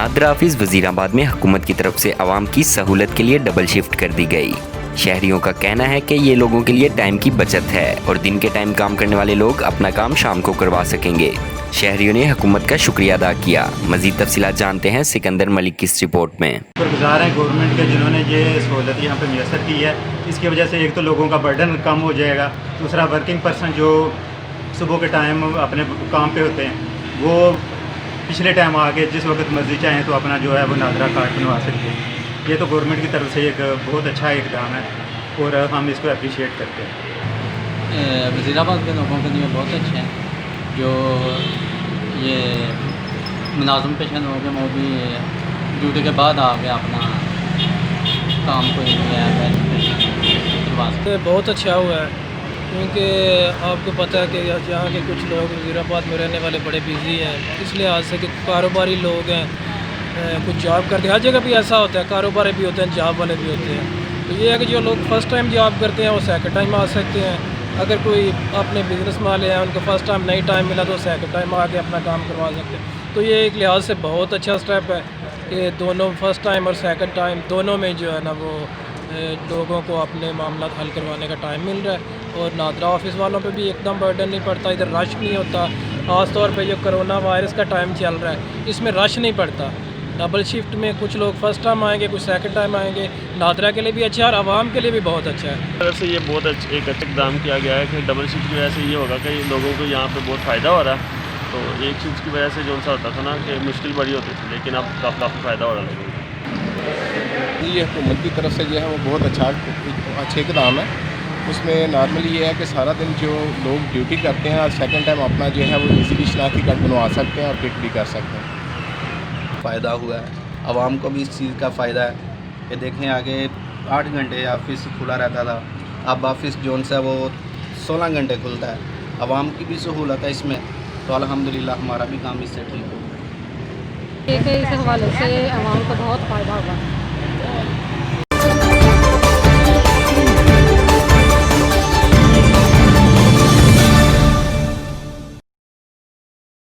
NADRA office Wazirabad में हुकूमत की तरफ से आवाम की सहूलत के लिए डबल शिफ्ट कर दी गई। शहरियों का कहना है कि ये लोगों के लिए टाइम की बचत है और दिन के टाइम काम करने वाले लोग अपना काम शाम को करवा सकेंगे। शहरियों ने हुकूमत का शुक्रिया अदा किया। मजीद तफसीलात जानते हैं सिकंदर मलिक की इस रिपोर्ट में। शुक्रगुजार हैं गवर्नमेंट के जिन्होंने ये सहूलत यहाँ पे मैसर की है। इसकी वजह से एक तो लोगों का बर्डन कम हो जाएगा, दूसरा वर्किंग पर्सन जो सुबह के टाइम अपने काम पे होते हैं वो पिछले टाइम आके जिस वक्त मर्जी चाहें तो अपना जो है वो नादरा कार्ड बनवा सकते हैं। ये तो गवर्नमेंट की तरफ से एक बहुत अच्छा इकदाम है और हम इसको अप्रिशिएट करते हैं। वज़ीराबाद के लोगों के लिए बहुत अच्छे हैं। जो ये मुलाज़िम पेशन हो गए वो भी ड्यूटी के बाद आ गया अपना काम को बहुत अच्छा हुआ है, क्योंकि आपको पता है कि यहाँ के कुछ लोग वज़ीराबाद में रहने वाले बड़े बिज़ी हैं, इस लिहाज से कि कारोबारी लोग हैं, कुछ जॉब करते हैं। हर जगह भी ऐसा होता है, कारोबारी भी होते हैं, जॉब वाले भी होते हैं। तो ये है कि जो लोग फ़र्स्ट टाइम जॉब करते हैं वो सेकंड टाइम आ सकते हैं। अगर कोई अपने बिज़नेस वाले हैं उनको फ़र्स्ट टाइम नहीं टाइम मिला तो सेकंड टाइम आके अपना काम करवा सकते हैं। तो ये एक लिहाज से बहुत अच्छा स्टेप है कि दोनों फ़र्स्ट टाइम और सेकंड टाइम दोनों में जो है ना वो लोगों को अपने मामला हल करवाने का टाइम मिल रहा है। और नादरा ऑफिस वालों पे भी एकदम बर्डन नहीं पड़ता, इधर रश नहीं होता। ख़ास तौर पे जो कोरोना वायरस का टाइम चल रहा है इसमें रश नहीं पड़ता। डबल शिफ्ट में कुछ लोग फर्स्ट टाइम आएंगे, कुछ सेकंड टाइम आएंगे। नादरा के लिए भी अच्छा है और आवाम के लिए भी बहुत अच्छा है। तरफ से ये बहुत एक अच्छा इकदाम किया गया है कि डबल शिफ्ट की वजह से ये होगा कि लोगों को यहाँ पे बहुत फ़ायदा हो रहा है। तो एक शिफ्ट की वजह से जो सा होता था ना कि मुश्किल बड़ी होती थी, लेकिन अब काफ़ी फ़ायदा हो रहा है लोगों को। ये हुकूमत की तरफ से जो है वो बहुत अच्छे इकदाम है। उसमें नॉर्मली ये है कि सारा दिन जो लोग ड्यूटी करते हैं और सेकंड टाइम अपना जो है वो इजीली शनाख्ती कार्ड बनवा सकते हैं और पिक भी कर सकते हैं। फ़ायदा हुआ है, आवाम को भी इस चीज़ का फ़ायदा है कि देखें आगे 8 घंटे ऑफिस खुला रहता था, अब ऑफिस जोन सा वो 16 घंटे खुलता है। आवाम की भी सहूलत है इसमें, तो अल्हम्दुलिल्लाह हमारा भी काम इससे ठीक हो। इस हवाले से आवाम को बहुत फ़ायदा हुआ।